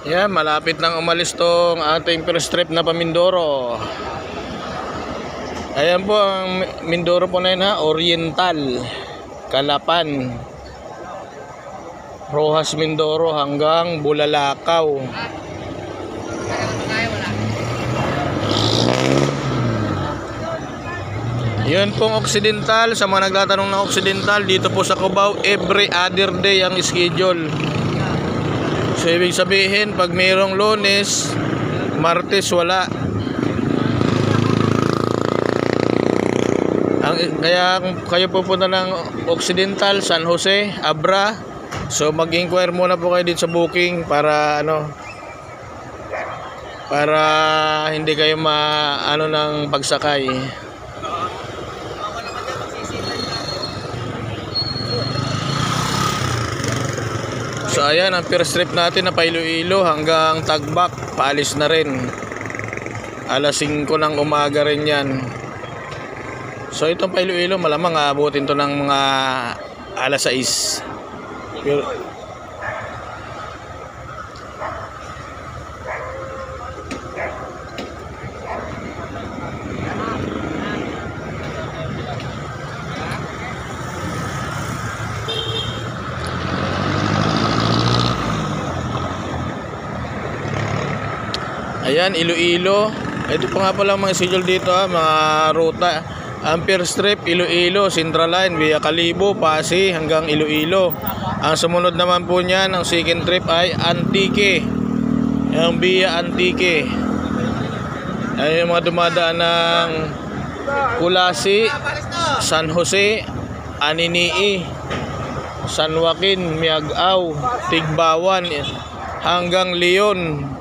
Yan, malapit nang umalis tong ating first trip na pa-Mindoro. Ayan po ang Mindoro po na yun, ha, Oriental, Calapan, Roxas, Mindoro hanggang Bulalakaw. Yun pong Occidental. Sa mga nagtatanong ng Occidental, dito po sa Cubao, every other day ang schedule. So ibig sabihin, pag mayroong Lunes, Martes wala. Kaya kayo pupunta ng Occidental, San Jose, Abra, so mag-inquire muna po kayo dito sa booking para para hindi kayo ng pagsakay. So ayan, ang first trip natin na pa Iloilo hanggang Tagbak, paalis na rin. Alas 5 ng umaga rin yan. So itong pa Iloilo, malamang aabutin to ng mga alas 6. Pero ayan, Iloilo. Ito pa nga pala mga schedule dito, ha, mga ruta. Ang first trip, Iloilo, Central Line, via Kalibo, Pasig hanggang Iloilo. Ang sumunod naman po niyan, ang second trip ay Antique. Yung via Antique. Ayan yung mga dumadaan ng Kulasi, San Jose, Aninii, San Joaquin, Miagao, Tigbawan hanggang Leon,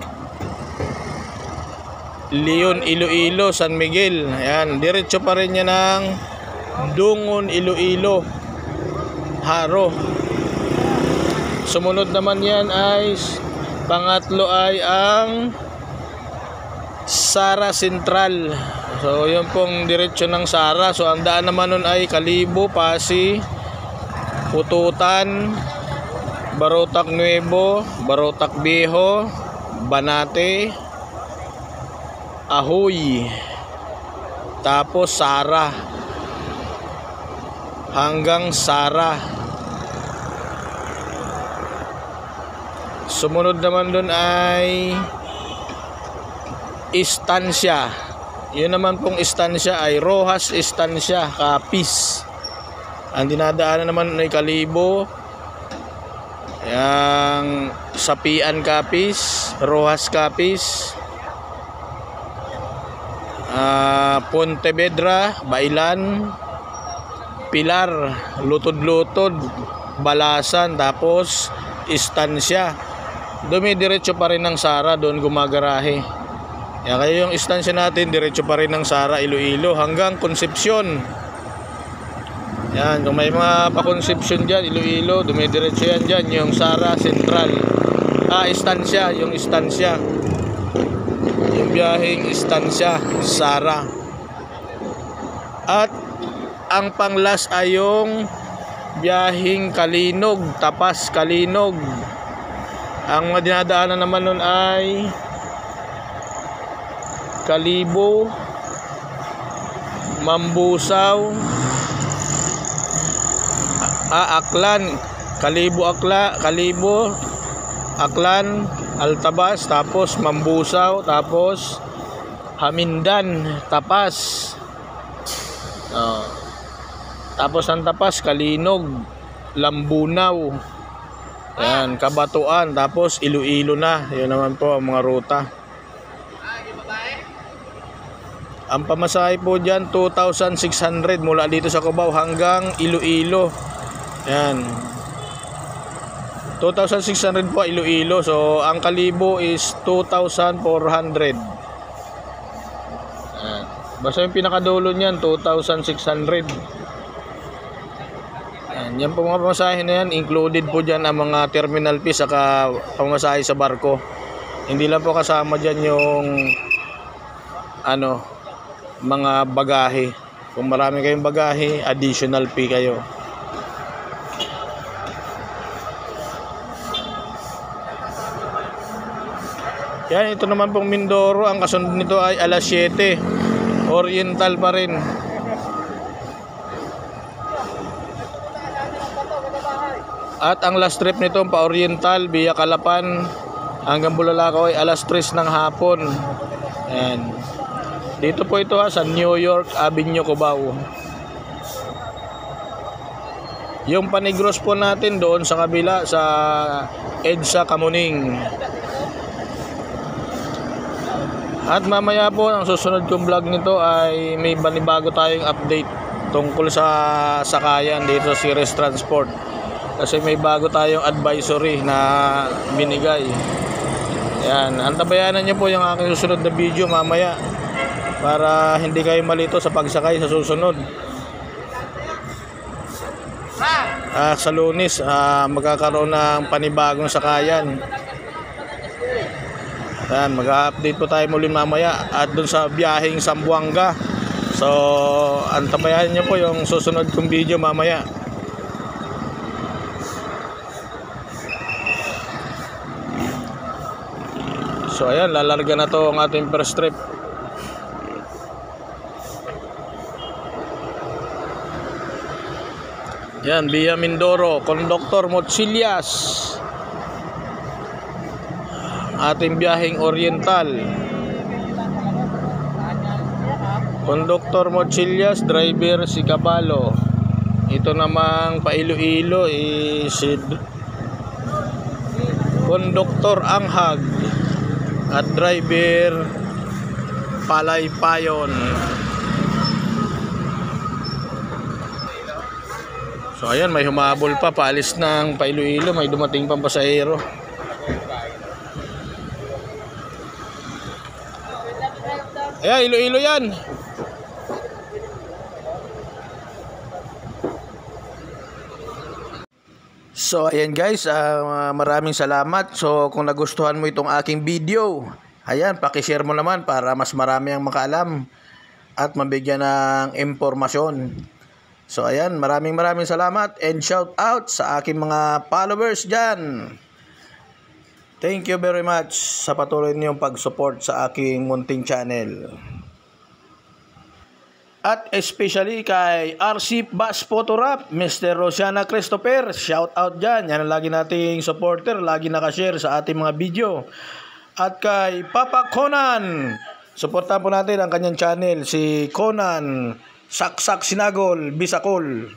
Iloilo, San Miguel. Ayan, diretso pa rin yan ng Dungon, Iloilo, Haro. Sumunod naman yan ay pangatlo ay ang Sara Central. So yun pong diretso ng Sara. So ang daan naman nun ay Kalibo, Pasig, Pututan, Barotac Nuevo, Barotac Viejo, Banate, Ahoy, tapos Sara hanggang Sara. Sumunod naman dun ay Estancia. Yun naman pong Estancia ay Roxas Estancia, Capiz. Ang dinadaanan naman ay Kalibo, yang Sapian Capiz, Roxas Capiz, Pontevedra, Bailan, Pilar, Lutod-Lutod, Balasan, tapos Estancia. Dumidiretso pa rin ng Sara, doon gumagarahe. Kaya yung Estancia natin, diretso pa rin ng Sara, Iloilo hanggang Concepcion. Yan, kung may mga pa-Concepcion dyan, Iloilo, dumidiretso yan dyan, yung Sara Central. Estancia, yung Estancia. Yung biyaheng Estancia, Sara. At ang panglas ay yung biyaheng Kalinog, Tapas, Kalinog. Ang dinadaanan naman nun ay Kalibo, Mambusaw, Aklan, Kalibo, Aklan, Altabas, tapos Mambusaw, tapos Hamindan, Tapas. Tapos ang Tapas, Kalinog, Lambunaw, yan, Kabatuan, tapos Iloilo na. Yun naman po ang mga ruta. Ang pamasahe po dyan, 2,600 mula dito sa Cubao hanggang Iloilo. Yan, 2,600 po Iloilo. So ang Kalibo is 2,400. Basta yung pinakadulo niyan 2,600. Yan po mga pamasahe na yan. Included po dyan ang mga terminal fee saka pamasahe sa barko. Hindi lang po kasama dyan yung mga bagahe. Kung marami kayong bagahe, additional fee kayo. Yan, ito naman pong Mindoro. Ang kasunod nito ay alas 7. Oriental pa rin. At ang last trip nito pa Oriental via Calapan hanggang Bulalakaw ay alas 3 ng hapon. Ayan. Dito po ito sa New York Avenue, Cubao. Yung Panigros po natin doon sa kabila sa EDSA Kamuning. At mamaya po ang susunod kong vlog nito ay may banibago tayong update tungkol sa sakayan dito sa Ceres Transport. Kasi may bago tayong advisory na binigay. Yan, antabayanan niyo po yung aking susunod na video mamaya para hindi kayo malito sa pagsakay sa susunod. Sa Lunes, magkakaroon ng panibagong sakayan. Yan, mag-update po tayo muli mamaya at dun sa biyaheng Zamboanga. So, antabayanan niyo po yung susunod kong video mamaya. So ayan, lalarga na to ang ating first trip. Yan, via Mindoro, Conductor Motsillas. Ating biyaheng Oriental. Conductor Motsillas, driver si Cabalo. Ito namang pa Iloilo si Conductor Anghag at driver Palaypayon. So ayan, may humabol pa paalis ng Iloilo, may dumating pang pasahero. Ayan, Iloilo yan. So ayan guys, maraming salamat. So kung nagustuhan mo itong aking video, ayan, paki-share mo naman para mas marami ang makaalam at mabigyan ng impormasyon. So ayan, maraming salamat and shout out sa aking mga followers dyan. Thank you very much sa patuloy niyong pag-support sa aking munting channel. At especially kay RC Bass Photograph, Mr. Rosiana Christopher, shout out dyan. Yan ang lagi nating supporter, lagi nakashare sa ating mga video. At kay Papa Conan, supportan po natin ang kanyang channel, si Conan Saksak Sinagol Bisakol.